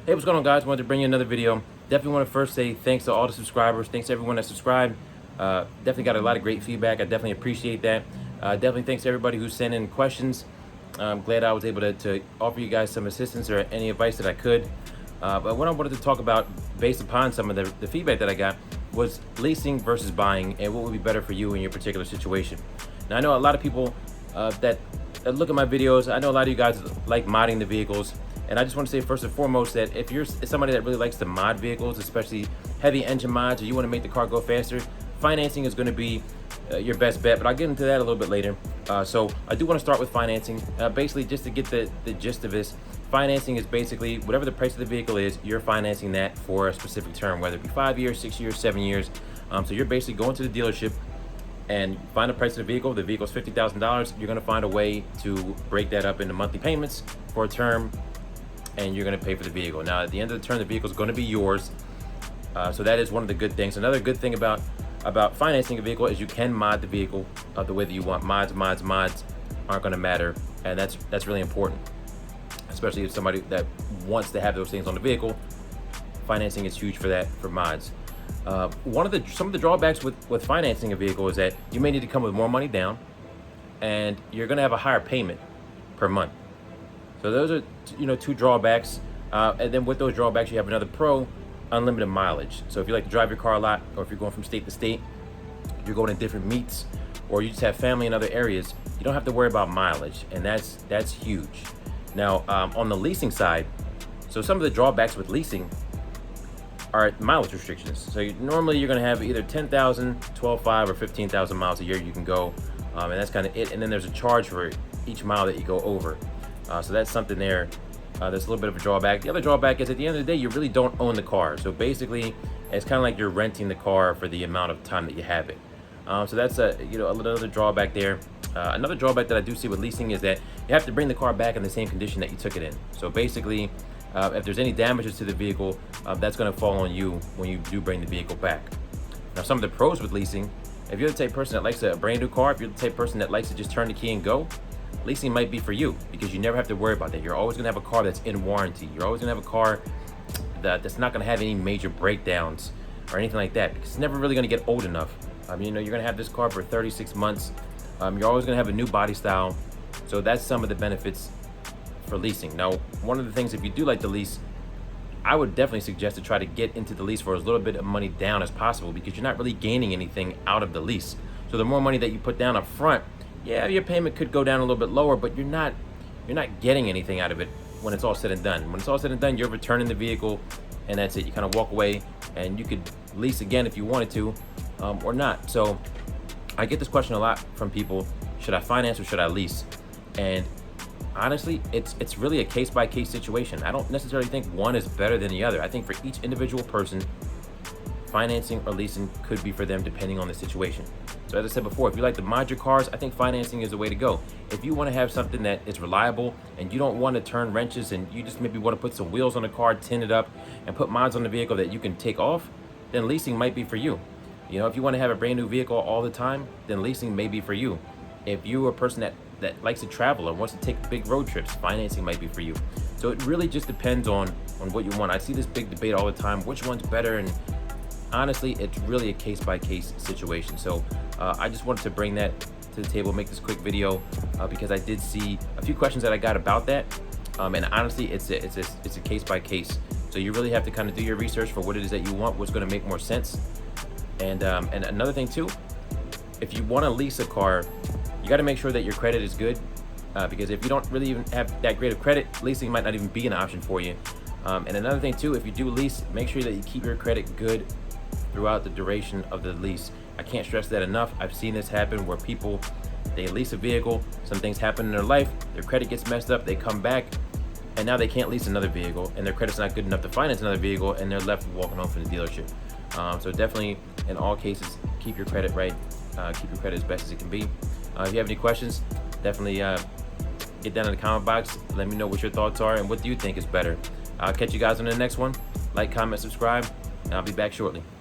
Hey, what's going on, guys? Wanted to bring you another video. Definitely want to first say thanks to all the subscribers. Thanks to everyone that subscribed. Definitely got a lot of great feedback. I definitely appreciate that. Definitely thanks to everybody who sent in questions. I'm glad I was able to offer you guys some assistance or any advice that I could. But what I wanted to talk about, based upon some of the feedback that I got, was leasing versus buying and what would be better for you in your particular situation. Now, I know a lot of people that look at my videos. I know a lot of you guys like modding the vehicles. And I just want to say first and foremost that if you're somebody that really likes to mod vehicles, especially heavy engine mods, or you want to make the car go faster, financing is going to be your best bet. But I'll get into that a little bit later. So I do want to start with financing. Basically, just to get the gist of this, financing is basically whatever the price of the vehicle is, you're financing that for a specific term, whether it be 5 years, 6 years, 7 years. So you're basically going to the dealership and find the price of the vehicle. The vehicle's $50,000. You're going to find a way to break that up into monthly payments for a term, and you're going to pay for the vehicle. Now, at the end of the term, the vehicle is going to be yours. So that is one of the good things. Another good thing about financing a vehicle is you can mod the vehicle the way that you want. Mods aren't going to matter, and that's really important, especially if somebody that wants to have those things on the vehicle. Financing is huge for that, for mods. Some of the drawbacks with financing a vehicle is that you may need to come with more money down, and you're going to have a higher payment per month. So those are, two drawbacks. And then with those drawbacks, you have another pro: unlimited mileage. So if you like to drive your car a lot, or if you're going from state to state, you're going to different meets, or you just have family in other areas, you don't have to worry about mileage, and that's huge. Now, on the leasing side, so some of the drawbacks with leasing are mileage restrictions. So normally you're going to have either 10,000, 12,500, or 15,000 miles a year you can go, and that's kind of it. And then there's a charge for each mile that you go over. So that's something there. There's a little bit of a drawback. The other drawback is at the end of the day, you really don't own the car. So basically, it's kind of like you're renting the car for the amount of time that you have it. So that's another drawback there. Another drawback that I do see with leasing is that you have to bring the car back in the same condition that you took it in. So basically, if there's any damages to the vehicle, that's going to fall on you when you do bring the vehicle back. Now, some of the pros with leasing: if you're the type of person that likes a brand new car, if you're the type of person that likes to just turn the key and go, leasing might be for you, because you never have to worry about that. You're always going to have a car that's in warranty. You're always going to have a car that's not going to have any major breakdowns or anything like that, because it's never really going to get old enough. You're going to have this car for 36 months. You're always going to have a new body style. So that's some of the benefits for leasing. Now, one of the things, if you do like to lease, I would definitely suggest to try to get into the lease for as little bit of money down as possible, because you're not really gaining anything out of the lease. So the more money that you put down up front, yeah, your payment could go down a little bit lower, but you're not getting anything out of it when it's all said and done. When it's all said and done, you're returning the vehicle, and that's it. You kind of walk away, and you could lease again if you wanted to, or not. So I get this question a lot from people: should I finance or should I lease? And honestly, it's really a case-by-case situation. I don't necessarily think one is better than the other. I think for each individual person, financing or leasing could be for them depending on the situation. So as I said before, if you like to mod your cars, I think financing is the way to go. If you want to have something that is reliable and you don't want to turn wrenches, and you just maybe want to put some wheels on the car, tin it up, and put mods on the vehicle that you can take off, then leasing might be for you. If you want to have a brand new vehicle all the time, then leasing may be for you. If you're a person that likes to travel and wants to take big road trips, financing might be for you. So it really just depends on what you want. I see this big debate all the time: which one's better? And honestly, it's really a case-by-case situation. So I just wanted to bring that to the table, make this quick video, because I did see a few questions that I got about that. And honestly, it's a case-by-case. So you really have to kind of do your research for what it is that you want, what's going to make more sense. And another thing too, if you want to lease a car, you got to make sure that your credit is good, because if you don't really even have that great of credit, leasing might not even be an option for you. And another thing too, if you do lease, make sure that you keep your credit good throughout the duration of the lease. I can't stress that enough. I've seen this happen where people, they lease a vehicle, some things happen in their life, their credit gets messed up, they come back, and now they can't lease another vehicle, and their credit's not good enough to finance another vehicle, and they're left walking home from the dealership. So definitely, in all cases, keep your credit right. Keep your credit as best as it can be. If you have any questions, definitely get down in the comment box. Let me know what your thoughts are and what do you think is better. I'll catch you guys on the next one. Like, comment, subscribe, and I'll be back shortly.